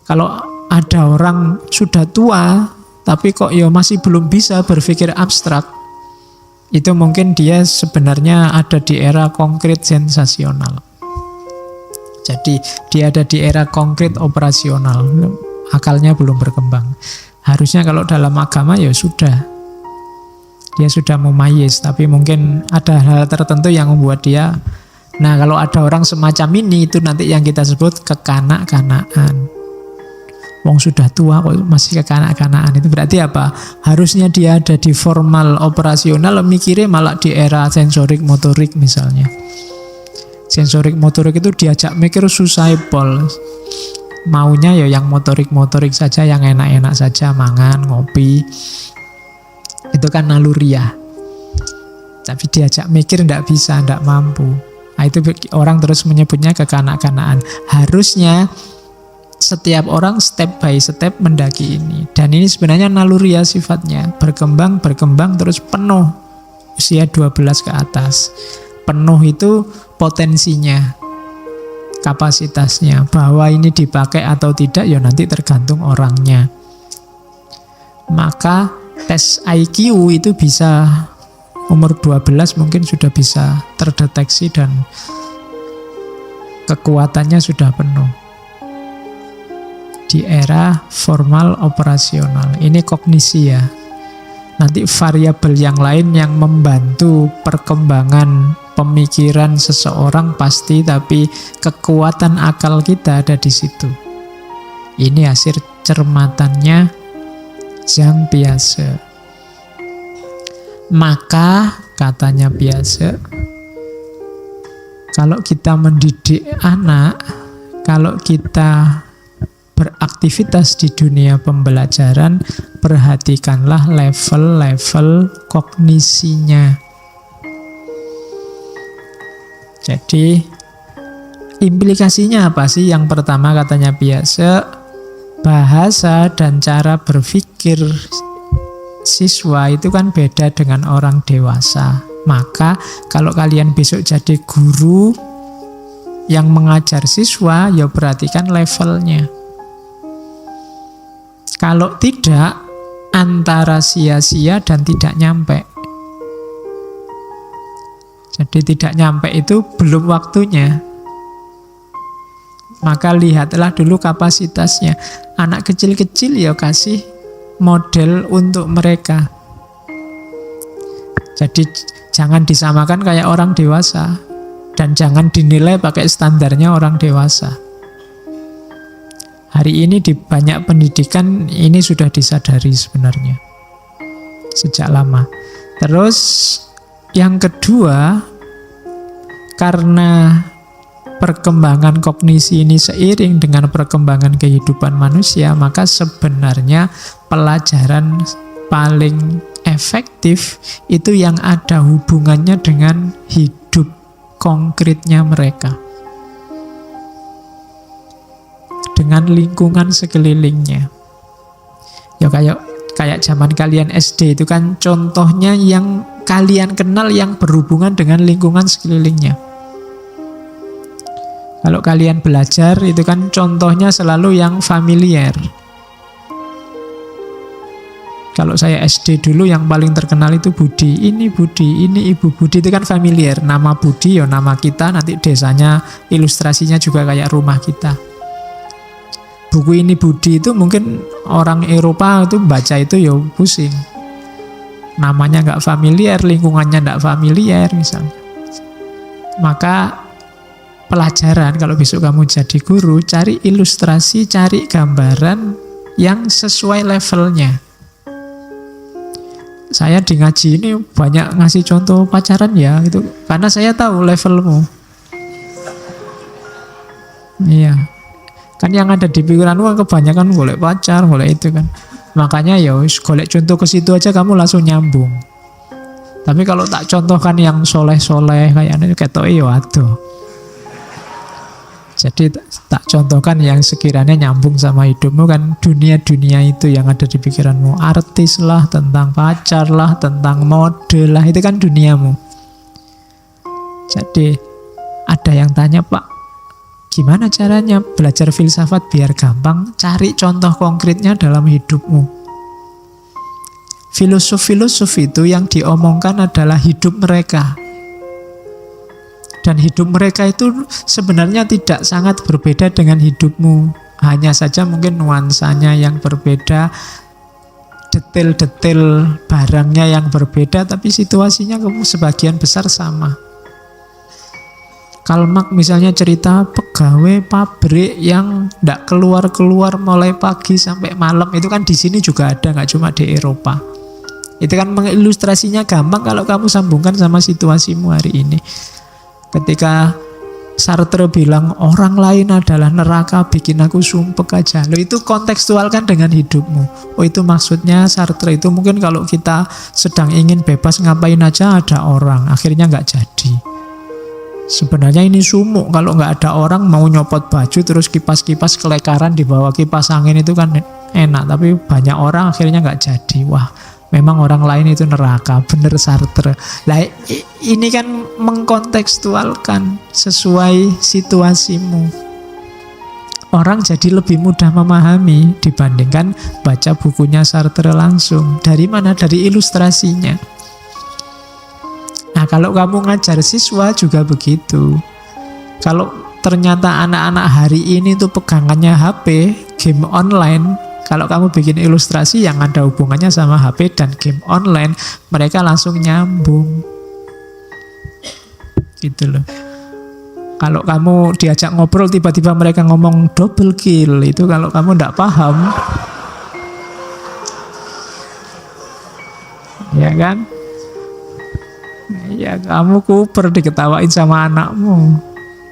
Kalau ada orang sudah tua, tapi kok ya masih belum bisa berpikir abstrak, itu mungkin dia sebenarnya ada di era konkret sensasional. Jadi dia ada di era konkret operasional, akalnya belum berkembang. Harusnya kalau dalam agama ya sudah, dia sudah mumayyiz, tapi mungkin ada hal tertentu yang membuat dia. Nah, kalau ada orang semacam ini, itu nanti yang kita sebut kekanak-kanaan. Wong sudah tua kok masih kekanak-kanaan, itu berarti apa? Harusnya dia ada di formal operasional, mikirnya malah di era sensorik motorik misalnya. Sensorik motorik itu diajak mikir susah pol. Maunya ya yang motorik-motorik saja, yang enak-enak saja, mangan, ngopi. Itu kan naluriah. Tapi diajak mikir tidak bisa, tidak mampu. Nah, itu orang terus menyebutnya kekanak-kanaan. Harusnya setiap orang step by step mendaki ini. Dan ini sebenarnya naluriah sifatnya. Berkembang terus penuh. Usia 12 ke atas. Penuh itu potensinya, kapasitasnya. Bahwa ini dipakai atau tidak ya nanti tergantung orangnya. Maka tes IQ itu bisa umur 12 mungkin sudah bisa terdeteksi dan kekuatannya sudah penuh. Di era formal operasional. Ini kognisi ya. Nanti variabel yang lain yang membantu perkembangan pemikiran seseorang pasti, tapi kekuatan akal kita ada di situ. Ini hasil cermatannya Jean Piaget. Maka katanya Piaget, kalau kita mendidik anak, kalau kita beraktivitas di dunia pembelajaran, perhatikanlah level-level kognisinya. Jadi implikasinya apa sih? Yang pertama katanya Piaget, bahasa dan cara berpikir siswa itu kan beda dengan orang dewasa. Maka kalau kalian besok jadi guru yang mengajar siswa, ya perhatikan levelnya. Kalau tidak, antara sia-sia dan tidak nyampe. Jadi tidak nyampe itu belum waktunya. Maka lihatlah dulu kapasitasnya. Anak kecil-kecil ya kasih model untuk mereka. Jadi jangan disamakan kayak orang dewasa. Dan jangan dinilai pakai standarnya orang dewasa. Hari ini di banyak pendidikan ini sudah disadari sebenarnya. Sejak lama. Terus yang kedua, karena perkembangan kognisi ini seiring dengan perkembangan kehidupan manusia, maka sebenarnya pelajaran paling efektif itu yang ada hubungannya dengan hidup konkretnya mereka, dengan lingkungan sekelilingnya. Ya kayak zaman kalian SD itu kan contohnya yang kalian kenal yang berhubungan dengan lingkungan sekelilingnya. Kalau kalian belajar itu kan contohnya selalu yang familiar. Kalau saya SD dulu yang paling terkenal itu Budi, ini Ibu Budi, itu kan familiar. Nama Budi ya nama kita, nanti desanya ilustrasinya juga kayak rumah kita. Buku ini Budi itu mungkin orang Eropa itu baca itu ya pusing. Namanya nggak familiar, lingkungannya nggak familiar misalnya. Maka pelajaran kalau besok kamu jadi guru, cari ilustrasi, cari gambaran yang sesuai levelnya. Saya di ngaji ini banyak ngasih contoh pacaran ya, gitu, karena saya tahu levelmu. Iya. Kan yang ada di pikiranmu kan kebanyakan golek pacar, golek itu kan. Makanya ya golek contoh ke situ aja kamu langsung nyambung. Tapi kalau tak contohkan yang soleh-soleh kayaknya ketoke ya adoh. Jadi tak contohkan yang sekiranya nyambung sama hidupmu, kan dunia-dunia itu yang ada di pikiranmu. Artis lah, tentang pacar lah, tentang model lah, itu kan duniamu. Jadi ada yang tanya, Pak, Gimana caranya belajar filsafat biar gampang? Cari contoh konkretnya dalam hidupmu. Filosof-filosof itu yang diomongkan adalah hidup mereka. Dan hidup mereka itu sebenarnya tidak sangat berbeda dengan hidupmu. Hanya saja mungkin nuansanya yang berbeda, detail-detail barangnya yang berbeda, tapi situasinya sebagian besar sama. Karl Marx misalnya cerita pegawai pabrik yang tidak keluar-keluar mulai pagi sampai malam. Itu kan di sini juga ada, nggak cuma di Eropa. Itu kan mengilustrasinya gampang kalau kamu sambungkan sama situasimu hari ini. Ketika Sartre bilang orang lain adalah neraka, bikin aku sumpek aja. Loh, itu kontekstualkan dengan hidupmu. Oh, itu maksudnya Sartre itu mungkin kalau kita sedang ingin bebas ngapain aja ada orang, akhirnya nggak jadi. Sebenarnya ini sumuk, kalau nggak ada orang mau nyopot baju terus kipas-kipas kelekaran di bawah kipas angin itu kan enak, tapi banyak orang akhirnya nggak jadi. Wah, memang orang lain itu neraka, bener Sartre. Lah ini kan mengkontekstualkan sesuai situasimu. Orang jadi lebih mudah memahami dibandingkan baca bukunya Sartre langsung. Dari mana? Dari ilustrasinya. Nah, kalau kamu ngajar siswa juga begitu. Kalau ternyata anak-anak hari ini tuh pegangannya HP, game online, kalau kamu bikin ilustrasi yang ada hubungannya sama HP dan game online, mereka langsung nyambung. Gitu loh. Kalau kamu diajak ngobrol tiba-tiba mereka ngomong double kill, itu kalau kamu tidak paham, ya kan? Ya kamu kuper diketawain sama anakmu.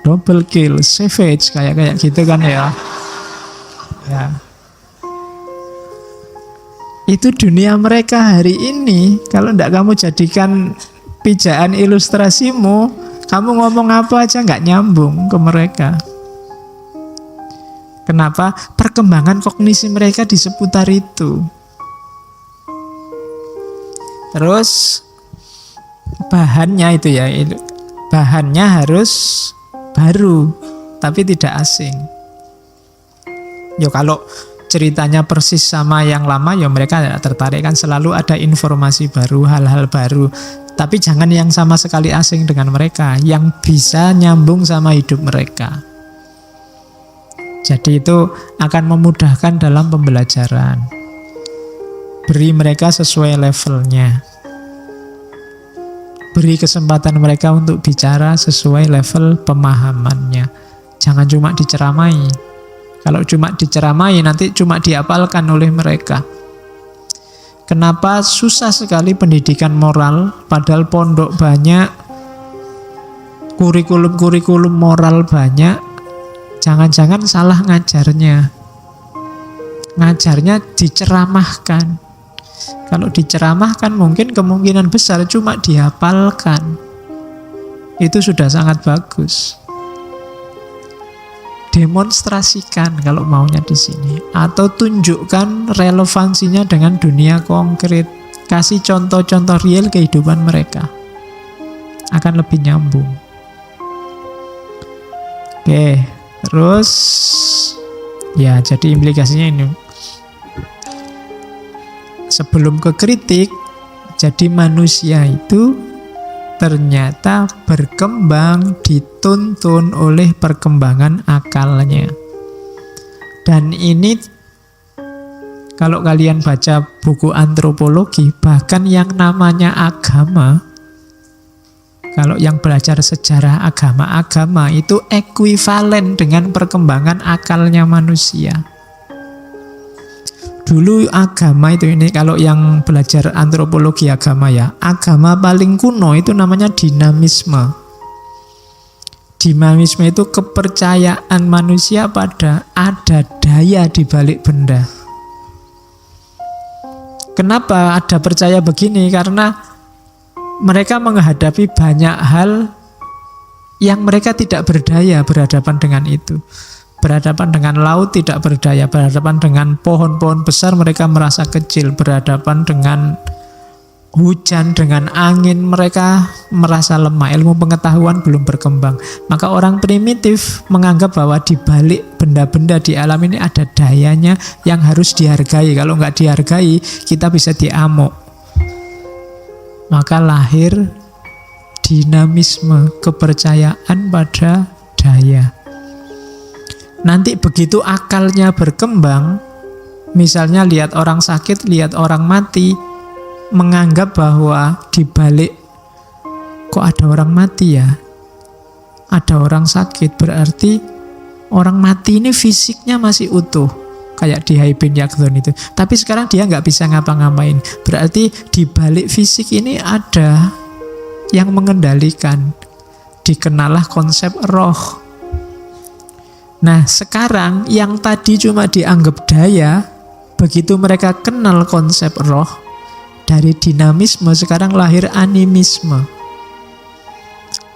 Double kill, savage, kayak gitu kan ya. Ya. Itu dunia mereka hari ini. Kalau tidak kamu jadikan pijaan ilustrasimu, kamu ngomong apa aja nggak nyambung ke mereka. Kenapa? Perkembangan kognisi mereka di seputar itu. Terus bahannya itu ya, bahannya harus baru, tapi tidak asing. Yo kalau ceritanya persis sama yang lama, ya mereka tidak tertarik, kan selalu ada informasi baru, hal-hal baru. Tapi jangan yang sama sekali asing dengan mereka, yang bisa nyambung sama hidup mereka. Jadi itu akan memudahkan dalam pembelajaran. Beri mereka sesuai levelnya. Beri kesempatan mereka untuk bicara sesuai level pemahamannya. Jangan cuma diceramai. Kalau cuma diceramai nanti cuma dihafalkan oleh mereka. Kenapa susah sekali pendidikan moral, padahal pondok banyak, kurikulum-kurikulum moral banyak. Jangan-jangan salah ngajarnya. Ngajarnya diceramahkan. Kalau diceramahkan mungkin kemungkinan besar cuma dihafalkan. Itu sudah sangat bagus. Demonstrasikan kalau maunya di sini, atau tunjukkan relevansinya dengan dunia konkret. Kasih contoh-contoh real kehidupan mereka. Akan lebih nyambung. Oke, terus ya jadi implikasinya ini. Sebelum ke kritik, jadi manusia itu ternyata berkembang dituntun oleh perkembangan akalnya. Dan ini kalau kalian baca buku antropologi, bahkan yang namanya agama, kalau yang belajar sejarah agama itu ekuivalen dengan perkembangan akalnya manusia. Dulu agama itu ini, kalau yang belajar antropologi agama ya, agama paling kuno itu namanya dinamisme. Dinamisme itu kepercayaan manusia pada ada daya di balik benda. Kenapa ada percaya begini? Karena mereka menghadapi banyak hal yang mereka tidak berdaya berhadapan dengan itu. Berhadapan dengan laut tidak berdaya, berhadapan dengan pohon-pohon besar mereka merasa kecil, berhadapan dengan hujan, dengan angin, mereka merasa lemah, ilmu pengetahuan belum berkembang. Maka orang primitif menganggap bahwa di balik benda-benda di alam ini ada dayanya yang harus dihargai. Kalau nggak dihargai, kita bisa diamuk. Maka lahir dinamisme, kepercayaan pada daya. Nanti begitu akalnya berkembang, misalnya lihat orang sakit, lihat orang mati, menganggap bahwa di balik kok ada orang mati ya, ada orang sakit, berarti orang mati ini fisiknya masih utuh, kayak di Haibin Yakdon itu. Tapi sekarang dia nggak bisa ngapa-ngapain, berarti di balik fisik ini ada yang mengendalikan. Dikenalah konsep roh. Nah sekarang yang tadi cuma dianggap daya, begitu mereka kenal konsep roh, dari dinamisme sekarang lahir animisme.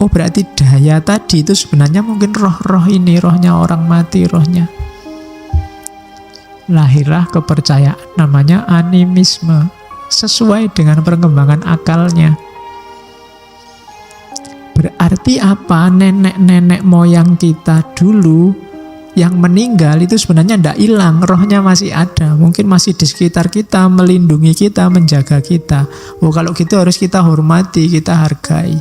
Oh berarti daya tadi itu sebenarnya mungkin roh-roh ini, rohnya orang mati, rohnya. Lahirlah kepercayaan namanya animisme, sesuai dengan perkembangan akalnya. Berarti apa? Nenek-nenek moyang kita dulu yang meninggal itu sebenarnya tidak hilang, rohnya masih ada, mungkin masih di sekitar kita, melindungi kita, menjaga kita. Oh kalau gitu harus kita hormati, kita hargai.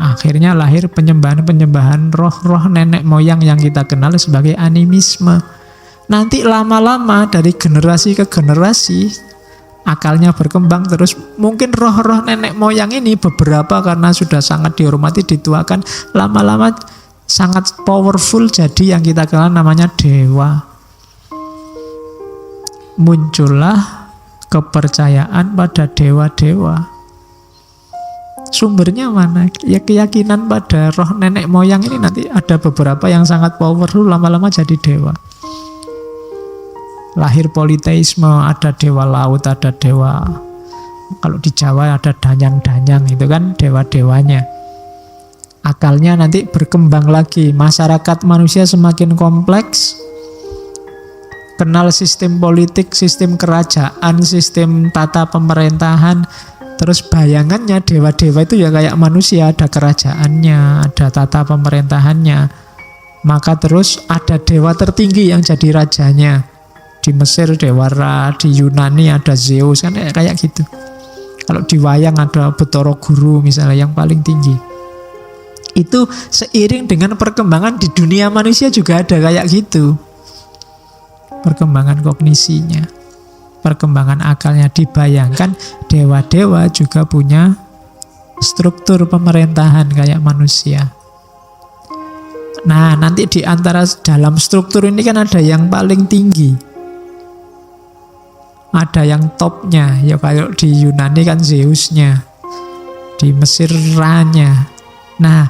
Akhirnya lahir penyembahan-penyembahan roh-roh nenek moyang yang kita kenal sebagai animisme. Nanti lama-lama dari generasi ke generasi akalnya berkembang terus, mungkin roh-roh nenek moyang ini beberapa karena sudah sangat dihormati, dituakan, lama-lama sangat powerful, jadi yang kita kenal namanya dewa. Muncullah kepercayaan pada dewa-dewa. Sumbernya mana? Ya keyakinan pada roh nenek moyang ini, nanti ada beberapa yang sangat powerful, lama-lama jadi dewa. Lahir politeisme, ada dewa laut, ada dewa, kalau di Jawa ada danyang-danyang, itu kan dewa-dewanya. Akalnya nanti berkembang lagi, masyarakat manusia semakin kompleks, kenal sistem politik, sistem kerajaan, sistem tata pemerintahan. Terus bayangannya dewa-dewa itu ya kayak manusia, ada kerajaannya, ada tata pemerintahannya. Maka terus ada dewa tertinggi yang jadi rajanya. Di Mesir Dewa Ra, di Yunani ada Zeus, kan kayak gitu. Kalau di wayang ada Bathara Guru misalnya yang paling tinggi. Itu seiring dengan perkembangan di dunia manusia juga ada kayak gitu. Perkembangan kognisinya, perkembangan akalnya, dibayangkan dewa-dewa juga punya struktur pemerintahan kayak manusia. Nah, nanti di antara dalam struktur ini kan ada yang paling tinggi, ada yang topnya, ya kalau di Yunani kan Zeusnya, di Mesir Ra-nya. Nah,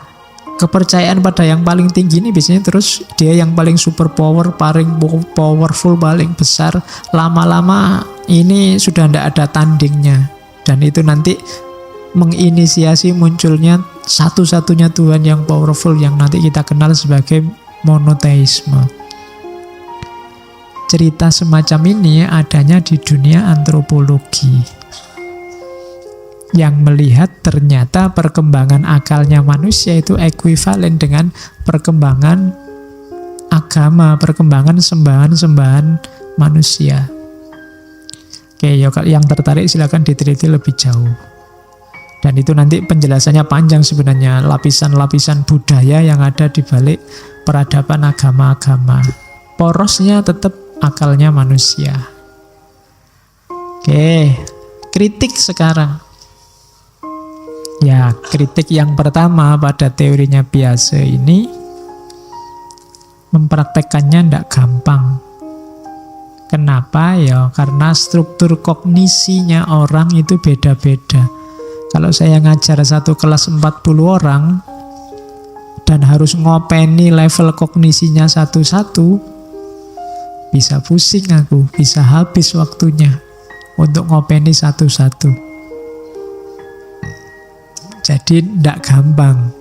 kepercayaan pada yang paling tinggi ini biasanya terus dia yang paling super power, paling powerful, paling besar. Lama-lama ini sudah tidak ada tandingnya. Dan itu nanti menginisiasi munculnya satu-satunya Tuhan yang powerful yang nanti kita kenal sebagai monoteisme. Cerita semacam ini adanya di dunia antropologi, yang melihat ternyata perkembangan akalnya manusia itu ekuivalen dengan perkembangan agama, perkembangan sembahan-sembahan manusia. Oke, yang tertarik silakan diteliti lebih jauh. Dan itu nanti penjelasannya panjang sebenarnya, lapisan-lapisan budaya yang ada di balik peradaban agama-agama. Porosnya tetap akalnya manusia. Oke, kritik sekarang. Ya, kritik yang pertama pada teorinya Piaget ini, mempraktekannya tidak gampang. Kenapa? Ya, karena struktur kognisinya orang itu beda-beda. Kalau saya ngajar satu kelas 40 orang, dan harus ngopeni level kognisinya satu-satu, bisa pusing aku, bisa habis waktunya untuk ngopeni satu-satu. Jadi tidak gampang.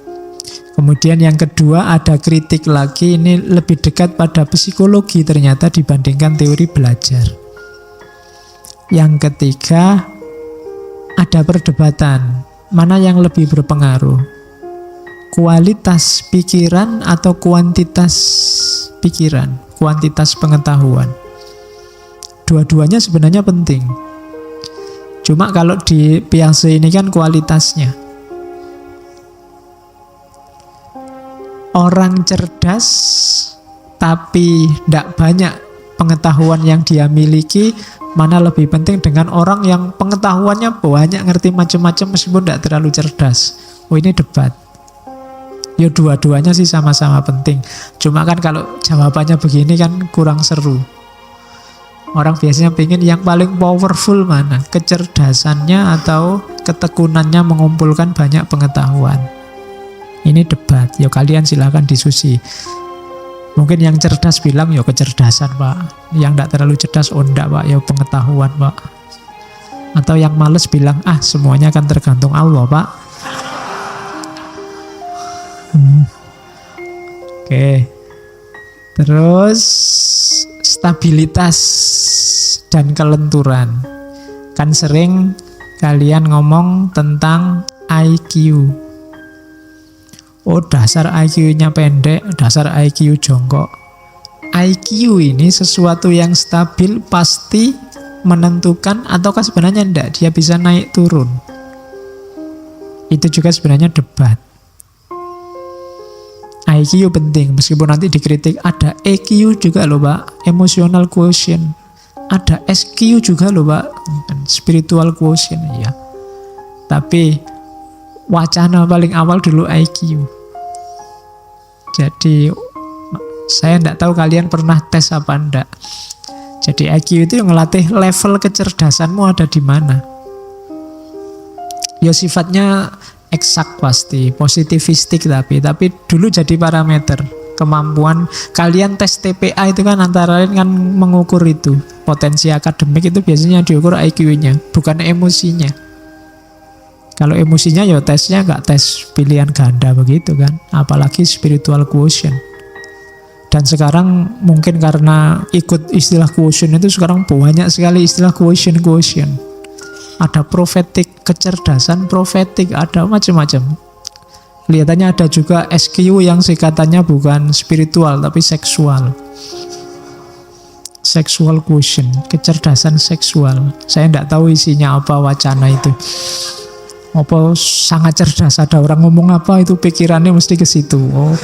Kemudian yang kedua ada kritik lagi, ini lebih dekat pada psikologi ternyata dibandingkan teori belajar. Yang ketiga, ada perdebatan. Mana yang lebih berpengaruh? Kualitas pikiran atau kuantitas pikiran, kuantitas pengetahuan? Dua-duanya sebenarnya penting. Cuma kalau di Piaget ini kan kualitasnya. Orang cerdas tapi tidak banyak pengetahuan yang dia miliki, mana lebih penting dengan orang yang pengetahuannya banyak, ngerti macam-macam meskipun tidak terlalu cerdas? Oh, ini debat. Ya dua-duanya sih sama-sama penting. Cuma kan kalau jawabannya begini kan kurang seru. Orang biasanya pengen yang paling powerful mana? Kecerdasannya atau ketekunannya mengumpulkan banyak pengetahuan? Ini debat. Ya kalian silakan diskusi. Mungkin yang cerdas bilang ya kecerdasan pak. Yang tidak terlalu cerdas, oh enggak pak, ya pengetahuan pak. Atau yang males bilang, semuanya kan tergantung Allah pak. Oke. Terus stabilitas dan kelenturan. Kan sering kalian ngomong tentang IQ. Oh dasar IQ-nya pendek, dasar IQ jongkok. IQ ini sesuatu yang stabil, pasti menentukan, ataukah sebenarnya enggak, dia bisa naik turun. Itu juga sebenarnya debat. IQ penting, meskipun nanti dikritik. Ada EQ juga loh pak, emotional quotient. Ada SQ juga loh pak, spiritual quotient ya. Tapi wacana paling awal dulu IQ. Jadi saya tidak tahu kalian pernah tes apa enggak. Jadi IQ itu yang ngelatih level kecerdasanmu ada di mana. Ya sifatnya eksak pasti, positivistik tapi dulu jadi parameter kemampuan. Kalian tes TPA itu kan antara lain kan mengukur itu. Potensi akademik itu biasanya diukur IQ-nya, bukan emosinya. Kalau emosinya ya tesnya nggak tes pilihan ganda begitu kan, apalagi spiritual quotient. Dan sekarang mungkin karena ikut istilah quotient itu sekarang banyak sekali istilah quotient. Ada prophetic, kecerdasan prophetic, ada macam-macam. Kelihatannya ada juga SQ yang singkatannya bukan spiritual tapi seksual. Sexual quotient, kecerdasan seksual. Saya tidak tahu isinya apa wacana itu. Apa sangat cerdas, ada orang ngomong apa itu pikirannya mesti ke situ. Oh.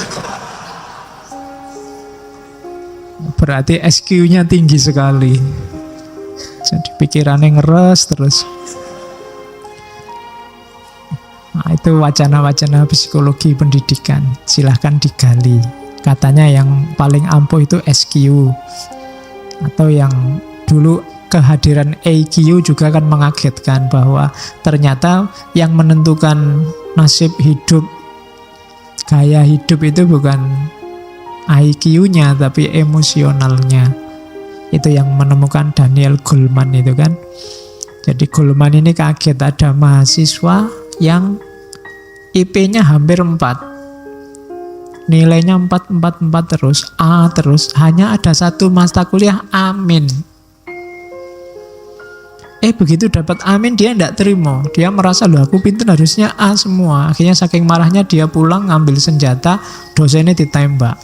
Berarti SQ-nya tinggi sekali. Jadi pikirannya ngeres terus. Nah, itu wacana-wacana psikologi pendidikan. Silahkan digali. Katanya yang paling ampuh itu SQ. Atau yang dulu kehadiran EQ juga kan mengagetkan bahwa ternyata yang menentukan nasib hidup, gaya hidup itu bukan IQ-nya tapi emosionalnya. Itu yang menemukan Daniel Goleman itu kan. Jadi Goleman ini kaget, ada mahasiswa yang IP-nya hampir 4. Nilainya 4 terus, A terus. Hanya ada satu mata kuliah amin. Begitu dapat amin dia tidak terima. Dia merasa loh aku pintar harusnya A semua. Akhirnya saking marahnya dia pulang ngambil senjata, dosennya ditembak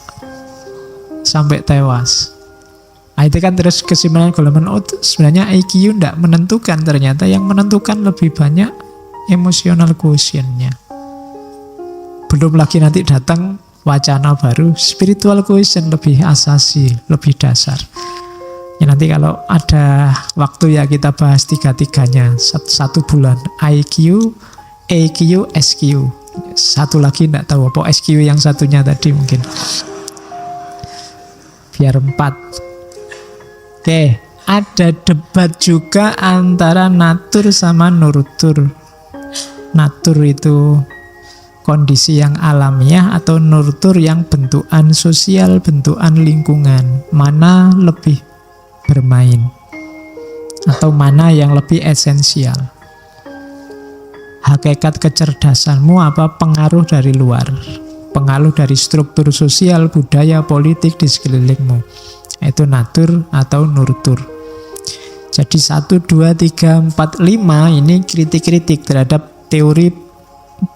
sampai tewas. Nah, itu kan terus kesimpulan Goleman, sebenarnya IQ tidak menentukan, ternyata yang menentukan lebih banyak emotional quotient-nya. Belum lagi nanti datang wacana baru, spiritual quotient, lebih asasi, lebih dasar. Ya, nanti kalau ada waktu ya kita bahas tiga-tiganya satu bulan. IQ, EQ, SQ. Satu lagi tidak tahu apa SQ yang satunya tadi mungkin. Biar 4. Oke, ada debat juga antara natur sama nurtur. Natur itu kondisi yang alamiah atau nurtur yang bentukan sosial, bentukan lingkungan. Mana lebih bermain atau mana yang lebih esensial? Hakikat kecerdasanmu apa pengaruh dari luar, pengaruh dari struktur sosial, budaya, politik di sekelilingmu? Itu natur atau nurtur. Jadi 1, 2, 3, 4, 5 ini kritik-kritik terhadap teori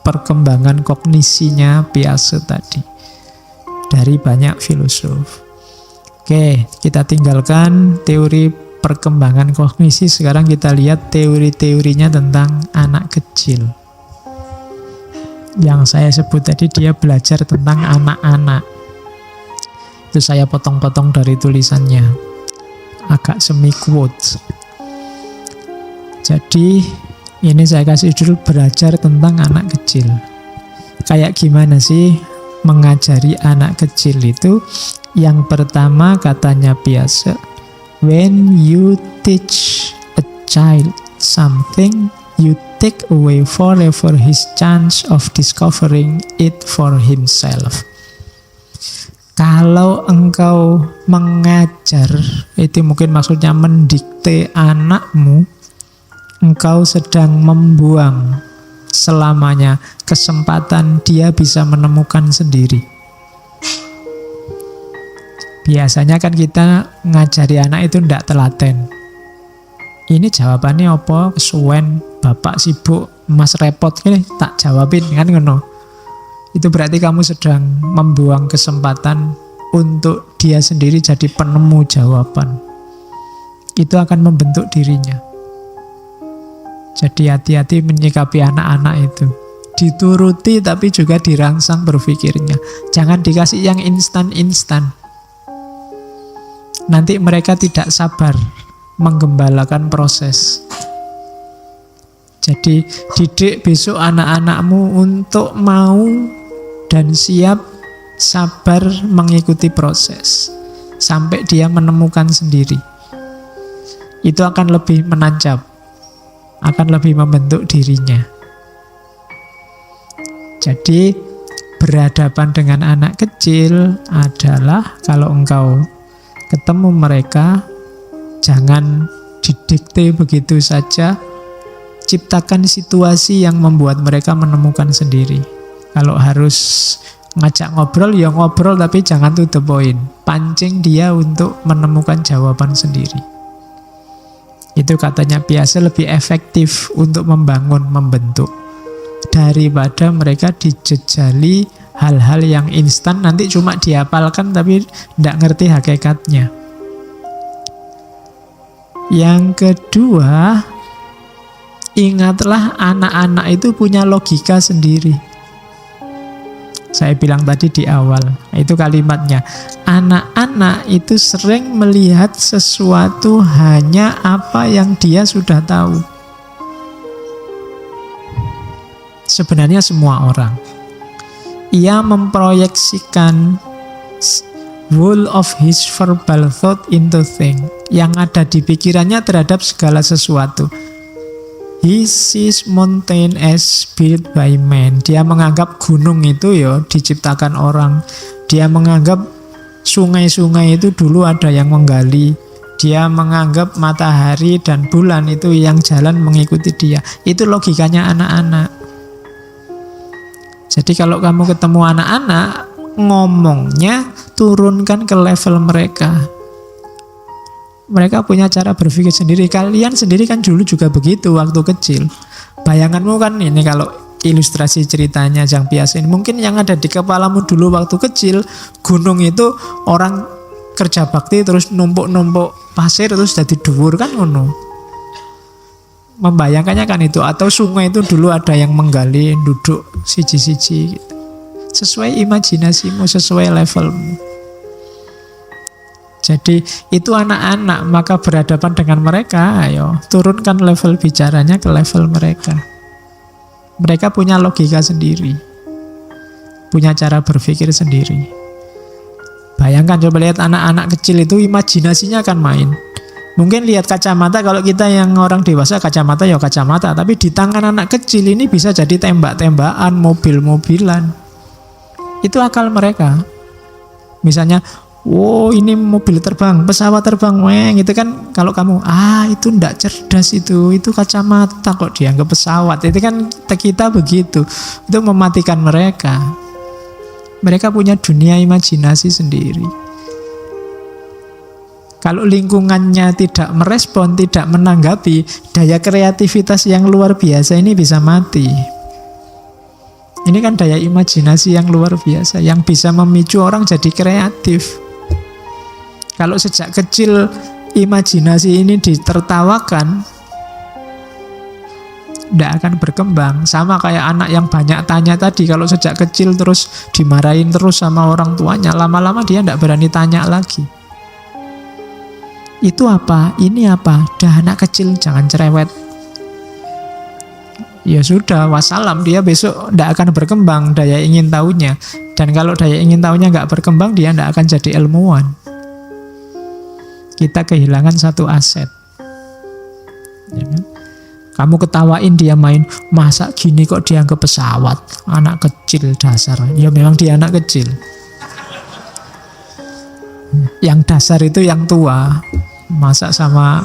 perkembangan kognisinya Piaget tadi dari banyak filosof. Oke, kita tinggalkan teori perkembangan kognisi. Sekarang kita lihat teori-teorinya tentang anak kecil. Yang saya sebut tadi, dia belajar tentang anak-anak. Itu saya potong-potong dari tulisannya, agak semi quotes. Jadi ini saya kasih judul belajar tentang anak kecil. Kayak gimana sih mengajari anak kecil itu? Yang pertama katanya Piaget, when you teach a child something, you take away forever his chance of discovering it for himself. Kalau engkau mengajar, itu mungkin maksudnya mendikte anakmu, engkau sedang membuang selamanya kesempatan dia bisa menemukan sendiri. Biasanya kan kita ngajari anak itu ndak telaten. Ini jawabannya apa? Kesuwen, bapak sibuk, mas repot, ini tak jawabin kan ngono. Itu berarti kamu sedang membuang kesempatan untuk dia sendiri jadi penemu jawaban. Itu akan membentuk dirinya. Jadi hati-hati menyikapi anak-anak itu. Dituruti tapi juga dirangsang berpikirnya. Jangan dikasih yang instan-instan. Nanti mereka tidak sabar menggembalakan proses. Jadi didik besok anak-anakmu untuk mau dan siap sabar mengikuti proses sampai dia menemukan sendiri. Itu akan lebih menancap, akan lebih membentuk dirinya. Jadi berhadapan dengan anak kecil adalah kalau engkau ketemu mereka, jangan didikte begitu saja. Ciptakan situasi yang membuat mereka menemukan sendiri. Kalau harus ngajak ngobrol, ya ngobrol tapi jangan to the point. Pancing dia untuk menemukan jawaban sendiri. Itu katanya Piaget lebih efektif untuk membangun, membentuk. Daripada mereka dijejali hal-hal yang instan, nanti cuma dihafalkan tapi tidak ngerti hakikatnya. Yang kedua, ingatlah anak-anak itu punya logika sendiri. Saya bilang tadi di awal, itu kalimatnya. Anak-anak itu sering melihat sesuatu hanya apa yang dia sudah tahu. Sebenarnya semua orang. Ia memproyeksikan whole of his verbal thought into thing, yang ada di pikirannya terhadap segala sesuatu. He sees mountain as built by man. Dia menganggap gunung itu diciptakan orang. Dia menganggap sungai-sungai itu dulu ada yang menggali. Dia menganggap matahari dan bulan itu yang jalan mengikuti dia. Itu logikanya anak-anak. Jadi kalau kamu ketemu anak-anak, ngomongnya turunkan ke level mereka. Mereka punya cara berpikir sendiri. Kalian sendiri kan dulu juga begitu waktu kecil. Bayanganmu kan ini, kalau ilustrasi ceritanya Jean Piaget ini, mungkin yang ada di kepalamu dulu waktu kecil, gunung itu orang kerja bakti terus numpuk-numpuk pasir terus jadi dhuwur kan ngono. Membayangkannya kan itu. Atau sungai itu dulu ada yang menggali, duduk siji-siji gitu. Sesuai imajinasimu, sesuai levelmu. Jadi itu anak-anak, maka berhadapan dengan mereka, ayo turunkan level bicaranya ke level mereka. Mereka punya logika sendiri, punya cara berpikir sendiri. Bayangkan, coba lihat anak-anak kecil itu imajinasinya akan main. Mungkin lihat kacamata, kalau kita yang orang dewasa kacamata ya kacamata, tapi di tangan anak kecil ini bisa jadi tembak-tembakan, mobil-mobilan. Itu akal mereka. Misalnya, wow ini mobil terbang, pesawat terbang, weng, itu kan kalau kamu, itu ndak cerdas itu kacamata kok dianggap pesawat. Itu kan kita begitu. Itu mematikan mereka. Mereka punya dunia imajinasi sendiri. Kalau lingkungannya tidak merespon, tidak menanggapi, daya kreativitas yang luar biasa ini bisa mati. Ini kan daya imajinasi yang luar biasa, yang bisa memicu orang jadi kreatif. Kalau sejak kecil imajinasi ini ditertawakan, tidak akan berkembang. Sama kayak anak yang banyak tanya tadi, kalau sejak kecil terus dimarahin terus sama orang tuanya, lama-lama dia tidak berani tanya lagi. Itu apa? Ini apa? Dah anak kecil, jangan cerewet. Ya sudah, wassalam, dia besok tidak akan berkembang daya ingin tahunya. Dan kalau daya ingin tahunya nggak berkembang, dia tidak akan jadi ilmuwan. Kita kehilangan satu aset. Ya kan? Kamu ketawain dia main, masa gini kok dianggap pesawat? Anak kecil dasar. Ya memang dia anak kecil. Yang dasar itu yang tua. Masa sama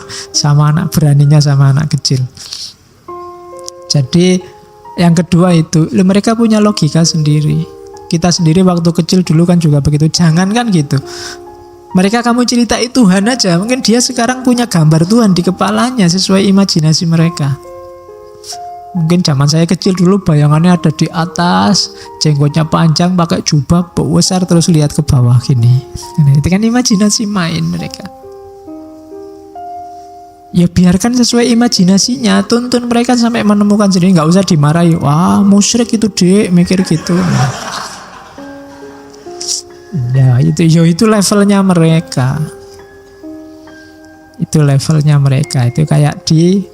anak beraninya sama anak kecil. Jadi yang kedua itu, mereka punya logika sendiri. Kita sendiri waktu kecil dulu kan juga begitu. Jangan kan gitu. Mereka kamu ceritain Tuhan aja, mungkin dia sekarang punya gambar Tuhan di kepalanya sesuai imajinasi mereka. Mungkin zaman saya kecil dulu bayangannya ada di atas, jenggotnya panjang, pakai jubah besar, terus lihat ke bawah gini. Itu kan imajinasi main mereka. Ya biarkan sesuai imajinasinya, tuntun mereka sampai menemukan sendiri, nggak usah dimarahi. Wah musyrik itu dek, mikir gitu. Ya itu levelnya mereka. Itu levelnya mereka. Itu kayak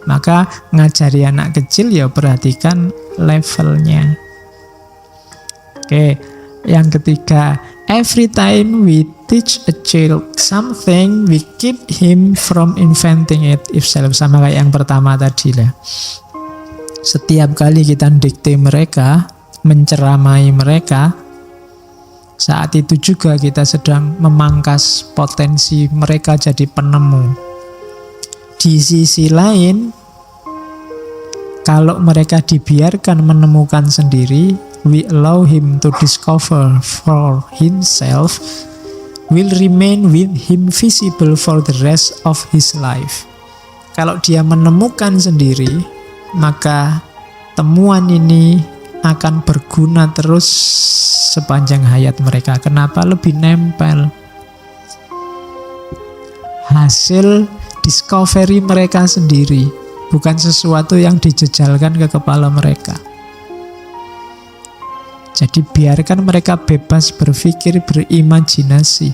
maka ngajari anak kecil ya perhatikan levelnya. Oke, yang ketiga, every time we teach a child something, we keep him from inventing it himself. Sama kayak yang pertama tadi lah. Setiap kali kita dikte mereka, menceramai mereka, saat itu juga kita sedang memangkas potensi mereka jadi penemu. Di sisi lain, kalau mereka dibiarkan menemukan sendiri, we allow him to discover for himself, will remain with him visible for the rest of his life. Kalau dia menemukan sendiri, maka temuan ini akan berguna terus sepanjang hayat mereka. Kenapa? Lebih nempel. Hasil discovery mereka sendiri, bukan sesuatu yang dijejalkan ke kepala mereka. Jadi biarkan mereka bebas berpikir, berimajinasi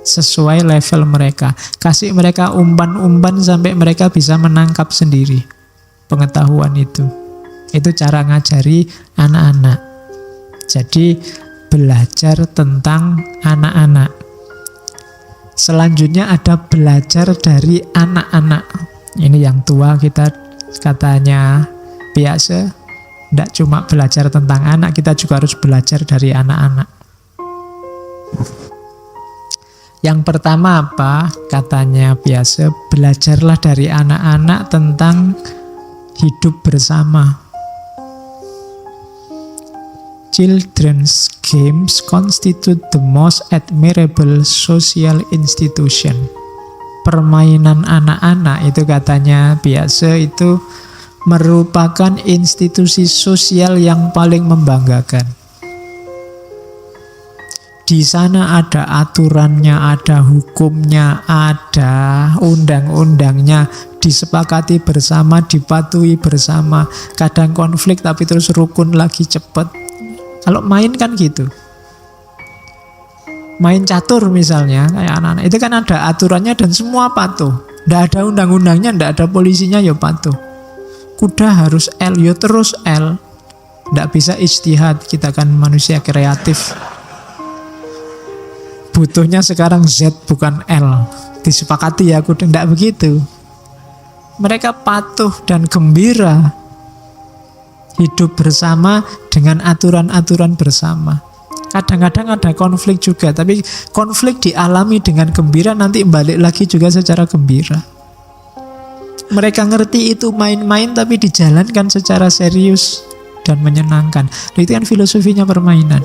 sesuai level mereka. Kasih mereka umpan-umpan sampai mereka bisa menangkap sendiri pengetahuan itu. Itu cara ngajari anak-anak. Jadi belajar tentang anak-anak. Selanjutnya ada belajar dari anak-anak. Ini yang tua kita katanya biasa. Tidak cuma belajar tentang anak, kita juga harus belajar dari anak-anak. Yang pertama apa? Katanya biasa, belajarlah dari anak-anak tentang hidup bersama. Children's games constitute the most admirable social institution. Permainan anak-anak itu katanya biasa itu merupakan institusi sosial yang paling membanggakan. Di sana ada aturannya, ada hukumnya, ada undang-undangnya, disepakati bersama, dipatuhi bersama. Kadang konflik tapi terus rukun lagi cepat. Kalau main kan gitu. Main catur misalnya, kayak anak-anak, itu kan ada aturannya dan semua patuh. Tidak ada undang-undangnya, tidak ada polisinya, ya patuh. Kuda harus L, ya terus L. Tidak bisa ijtihad, kita kan manusia kreatif. Butuhnya sekarang Z bukan L. Disepakati ya kuda, tidak begitu. Mereka patuh dan gembira hidup bersama dengan aturan-aturan bersama. Kadang-kadang ada konflik juga, tapi konflik dialami dengan gembira, nanti balik lagi juga secara gembira. Mereka ngerti itu main-main, tapi dijalankan secara serius dan menyenangkan. Itu kan filosofinya permainan.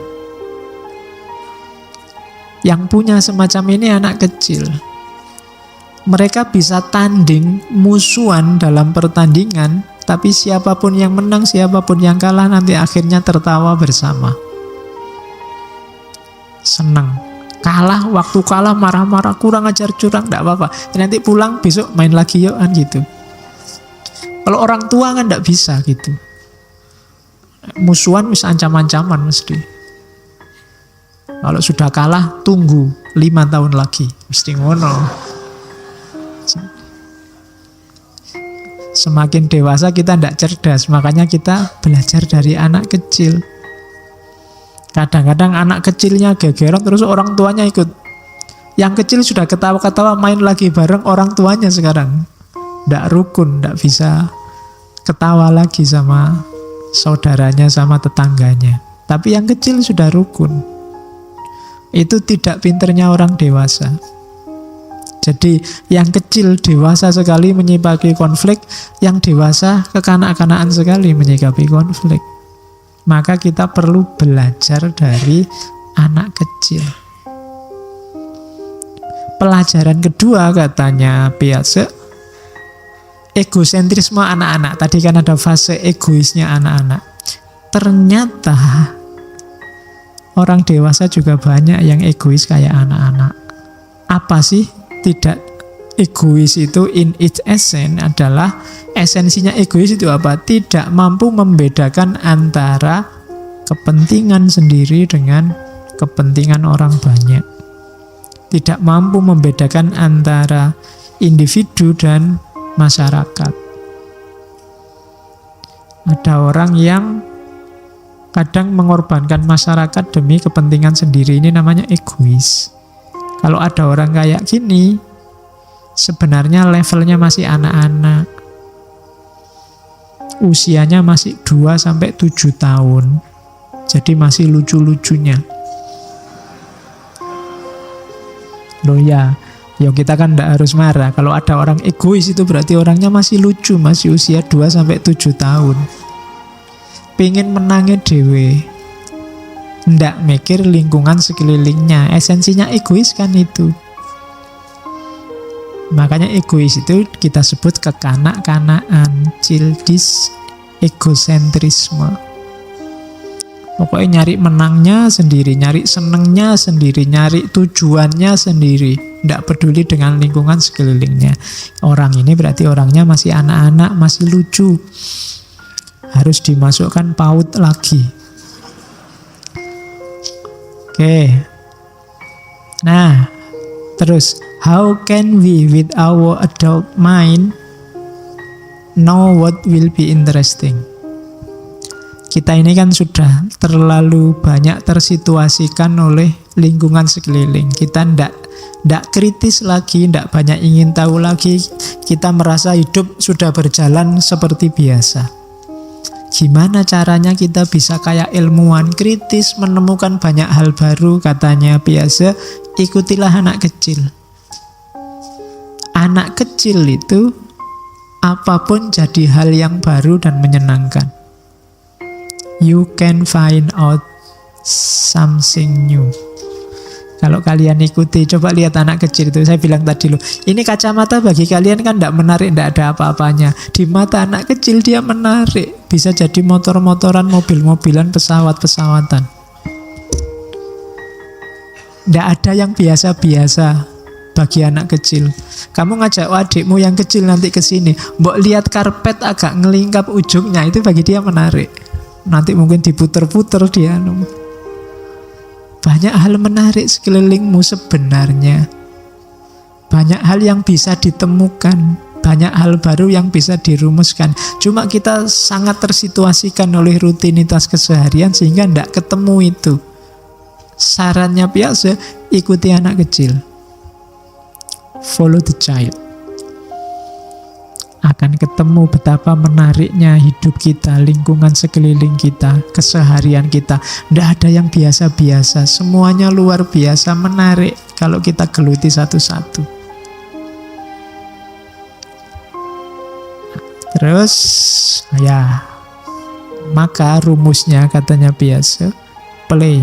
Yang punya semacam ini anak kecil. Mereka bisa tanding, musuhan dalam pertandingan, tapi siapapun yang menang, siapapun yang kalah, nanti akhirnya tertawa bersama. Senang. Kalah, waktu kalah marah-marah, kurang ajar, curang, tidak apa-apa. Nanti pulang, besok main lagi yuk, kan gitu. Kalau orang tua kan tidak bisa gitu. Musuhan bisa ancam-ancaman mesti. Kalau sudah kalah, tunggu 5 tahun lagi. Mesti ngono. Semakin dewasa kita tidak cerdas, makanya kita belajar dari anak kecil. Kadang-kadang anak kecilnya gegeran, terus orang tuanya ikut. Yang kecil sudah ketawa-ketawa, main lagi bareng orang tuanya sekarang. Tidak rukun, tidak bisa ketawa lagi sama saudaranya, sama tetangganya. Tapi yang kecil sudah rukun. Itu tidak pinternya orang dewasa. Jadi yang kecil dewasa sekali menyikapi konflik, yang dewasa kekanak-kanakan sekali menyikapi konflik. Maka kita perlu belajar dari anak kecil. Pelajaran kedua katanya Piaget, egosentrisme anak-anak. Tadi kan ada fase egoisnya anak-anak. Ternyata orang dewasa juga banyak yang egois kayak anak-anak. Apa sih? Tidak egois itu in its essence adalah, esensinya egois itu apa? Tidak mampu membedakan antara kepentingan sendiri dengan kepentingan orang banyak. Tidak mampu membedakan antara individu dan masyarakat. Ada orang yang kadang mengorbankan masyarakat demi kepentingan sendiri, ini namanya egois. Kalau ada orang kayak gini, sebenarnya levelnya masih anak-anak. Usianya masih 2-7 tahun. Jadi masih lucu-lucunya. Loh ya kita kan tidak harus marah. Kalau ada orang egois itu berarti orangnya masih lucu, masih usia 2-7 tahun. Pengen menangnya dewe, ndak mikir lingkungan sekelilingnya. Esensinya egois kan itu. Makanya egois itu kita sebut kekanak-kanakan, childish egosentrisme. Pokoknya nyari menangnya sendiri, nyari senengnya sendiri, nyari tujuannya sendiri. Ndak peduli dengan lingkungan sekelilingnya. Orang ini berarti orangnya masih anak-anak, masih lucu. Harus dimasukkan PAUD lagi. Oke. Nah, terus how can we with our adult mind know what will be interesting? Kita ini kan sudah terlalu banyak tersituasikan oleh lingkungan sekeliling. Kita ndak kritis lagi, ndak banyak ingin tahu lagi. Kita merasa hidup sudah berjalan seperti biasa. Gimana caranya kita bisa kayak ilmuwan kritis, menemukan banyak hal baru? Katanya Piaget, ikutilah anak kecil. Anak kecil itu apapun jadi hal yang baru dan menyenangkan. You can find out something new. Kalau kalian ikuti, coba lihat anak kecil itu. Saya bilang tadi loh, ini kacamata bagi kalian kan tidak menarik, tidak ada apa-apanya. Di mata anak kecil dia menarik. Bisa jadi motor-motoran, mobil-mobilan, pesawat-pesawatan. Tidak ada yang biasa-biasa bagi anak kecil. Kamu ngajak adikmu yang kecil nanti ke sini, mbok lihat karpet agak ngelingkap ujungnya, itu bagi dia menarik. Nanti mungkin diputer-puter dia. Banyak hal menarik sekelilingmu sebenarnya. Banyak hal yang bisa ditemukan. Banyak hal baru yang bisa dirumuskan. Cuma kita sangat tersituasikan oleh rutinitas keseharian sehingga tidak ketemu itu. Sarannya Piaget, ikuti anak kecil. Follow the child. Akan ketemu betapa menariknya hidup kita, lingkungan sekeliling kita, keseharian kita. Tidak ada yang biasa-biasa, semuanya luar biasa menarik kalau kita geluti satu-satu. Terus, ya, maka rumusnya katanya Piaget, play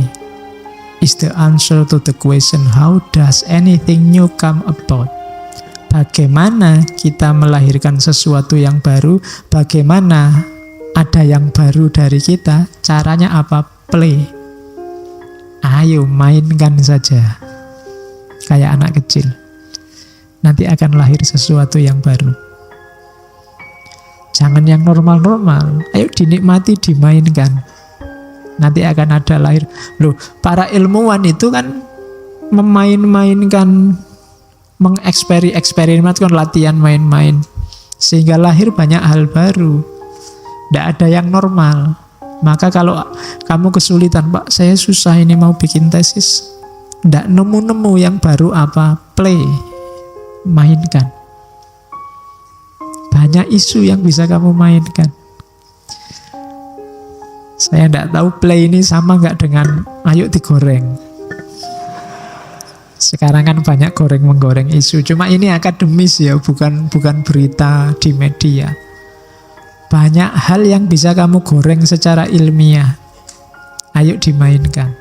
is the answer to the question how does anything new come about. bagaimana kita melahirkan sesuatu yang baru, bagaimana ada yang baru dari kita, caranya apa? Play. Ayo mainkan saja. Kayak anak kecil. Nanti akan lahir sesuatu yang baru. Jangan yang normal-normal. Ayo dinikmati, dimainkan. Nanti akan ada lahir. Loh, para ilmuwan itu kan memain-mainkan, eksperimen, latihan main-main. Sehingga lahir banyak hal baru. Tidak ada yang normal. Maka kalau kamu kesulitan, Pak, saya susah ini mau bikin tesis. Tidak nemu-nemu yang baru apa? Play. Mainkan. Banyak isu yang bisa kamu mainkan. Saya tidak tahu play ini sama nggak dengan ayo digoreng. Sekarang kan banyak goreng-menggoreng isu. Cuma ini akademis ya, bukan berita di media. Banyak hal yang bisa kamu goreng secara ilmiah. Ayo dimainkan.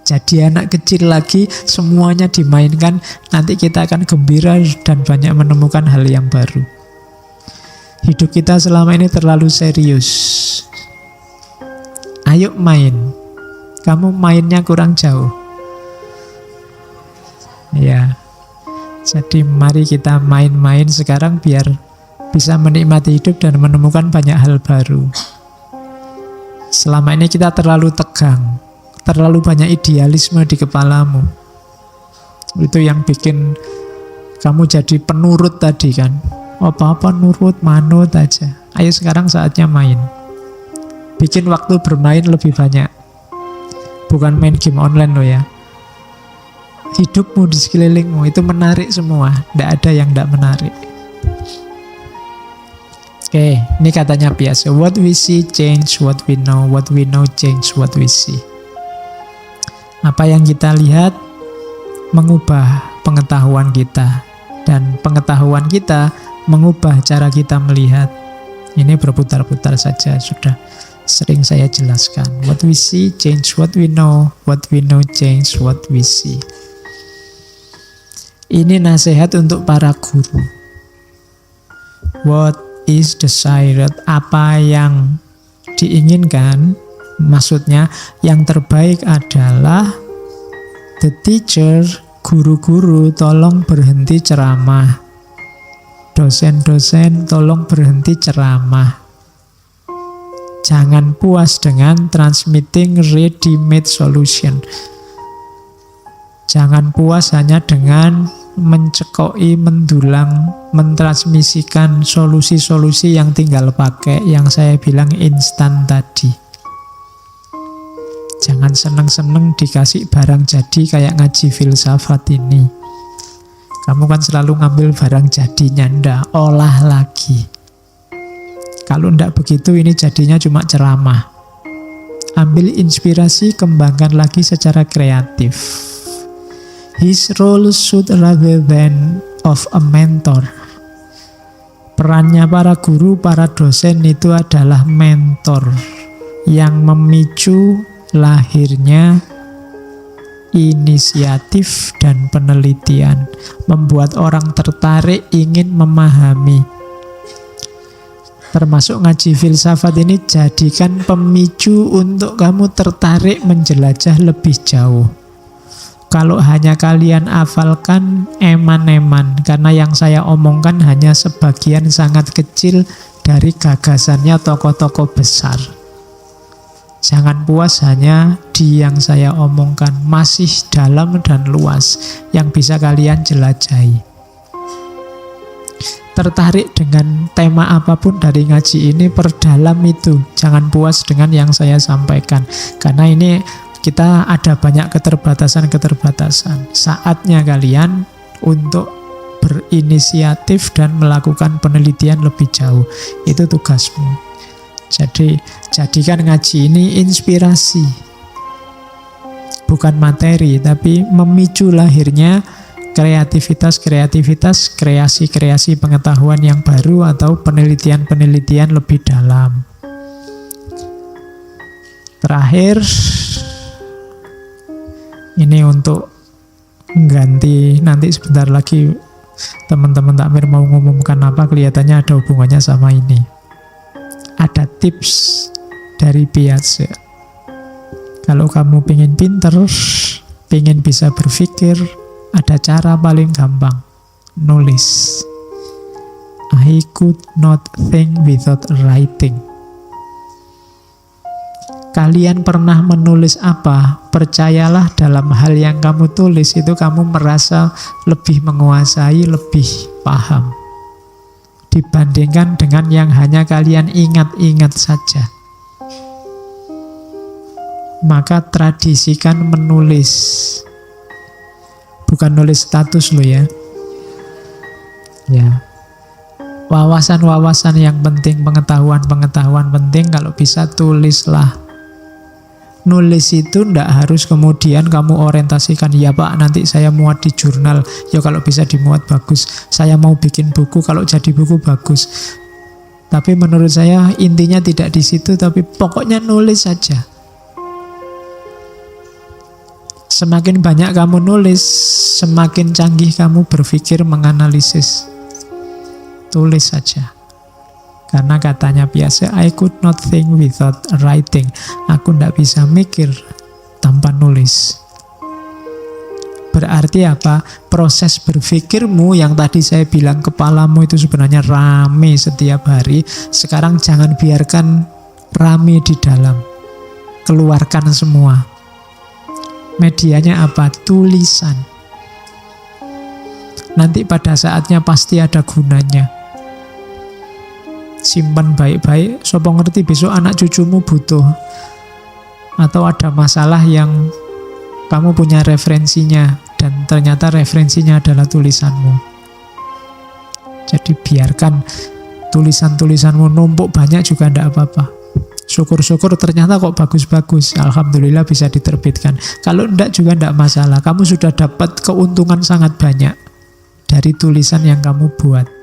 Jadi anak kecil lagi, semuanya dimainkan. Nanti kita akan gembira dan banyak menemukan hal yang baru. Hidup kita selama ini terlalu serius. Ayo main. Kamu mainnya kurang jauh. Ya. Jadi mari kita main-main sekarang biar bisa menikmati hidup dan menemukan banyak hal baru. Selama ini kita terlalu tegang, terlalu banyak idealisme di kepalamu. Itu yang bikin kamu jadi penurut tadi kan. Apa-apa nurut, manut aja. Ayo sekarang saatnya main. Bikin waktu bermain lebih banyak. Bukan main game online loh ya. Hidupmu di sekelilingmu itu menarik semua. Tidak ada yang tidak menarik. Oke, ini katanya biasa. What we see change what we know. What we know change what we see. Apa yang kita lihat mengubah pengetahuan kita. Dan pengetahuan kita mengubah cara kita melihat. Ini berputar-putar saja, sudah sering saya jelaskan. What we see change what we know. What we know change what we see. Ini nasihat untuk para guru. What is desired, apa yang diinginkan, maksudnya yang terbaik adalah the teacher, guru-guru tolong berhenti ceramah, dosen-dosen tolong berhenti ceramah. Jangan puas dengan transmitting ready-made solution. Jangan puas hanya dengan mencekoi, mendulang, mentransmisikan solusi-solusi yang tinggal pakai, yang saya bilang instan tadi. Jangan seneng-seneng dikasih barang jadi kayak ngaji filsafat ini. Kamu kan selalu ngambil barang jadinya, ndak, olah lagi. Kalau ndak begitu ini jadinya cuma ceramah. Ambil inspirasi, kembangkan lagi secara kreatif. His role should rather than of a mentor. Perannya para guru, para dosen itu adalah mentor yang memicu lahirnya inisiatif dan penelitian, membuat orang tertarik ingin memahami. Termasuk ngaji filsafat ini jadikan pemicu untuk kamu tertarik menjelajah lebih jauh. Kalau hanya kalian hafalkan eman-eman, karena yang saya omongkan hanya sebagian sangat kecil dari gagasannya tokoh-tokoh besar. Jangan puas hanya di yang saya omongkan, masih dalam dan luas yang bisa kalian jelajahi. Tertarik dengan tema apapun dari ngaji ini, perdalam itu. Jangan puas dengan yang saya sampaikan, karena ini kita ada banyak keterbatasan-keterbatasan. Saatnya kalian untuk berinisiatif dan melakukan penelitian lebih jauh. Itu tugasmu. Jadi, jadikan ngaji ini inspirasi. Bukan materi, tapi memicu lahirnya kreativitas-kreativitas, kreasi-kreasi pengetahuan yang baru atau penelitian-penelitian lebih dalam. Terakhir, ini untuk mengganti, nanti sebentar lagi teman-teman takmir mau ngumumkan apa, kelihatannya ada hubungannya sama ini. Ada tips dari Piaget. Kalau kamu pengen pinter, pengen bisa berpikir, ada cara paling gampang, nulis. I could not think without writing. Kalian pernah menulis apa? Percayalah dalam hal yang kamu tulis itu kamu merasa lebih menguasai, lebih paham. Dibandingkan dengan yang hanya kalian ingat-ingat saja. Maka tradisikan menulis. Bukan nulis status lo ya. Ya. Wawasan-wawasan yang penting, pengetahuan-pengetahuan penting, kalau bisa tulislah. Nulis itu ndak harus kemudian kamu orientasikan, ya Pak nanti saya muat di jurnal, ya kalau bisa dimuat bagus, saya mau bikin buku, kalau jadi buku bagus. Tapi menurut saya intinya tidak di situ, tapi pokoknya nulis saja. Semakin banyak kamu nulis, semakin canggih kamu berpikir, menganalisis. Tulis saja. Karena katanya biasa, I could not think without writing. Aku tidak bisa mikir tanpa nulis. Berarti apa? Proses berpikirmu yang tadi saya bilang kepalamu itu sebenarnya rame setiap hari. Sekarang jangan biarkan rame di dalam. Keluarkan semua. Medianya apa? Tulisan. Nanti pada saatnya pasti ada gunanya. Simpan baik-baik, sopo ngerti besok anak cucumu butuh, atau ada masalah yang kamu punya referensinya dan ternyata referensinya adalah tulisanmu. Jadi biarkan tulisan-tulisanmu numpuk banyak juga tidak apa-apa. Syukur-syukur ternyata kok bagus-bagus, alhamdulillah bisa diterbitkan. Kalau tidak juga tidak masalah, kamu sudah dapat keuntungan sangat banyak dari tulisan yang kamu buat.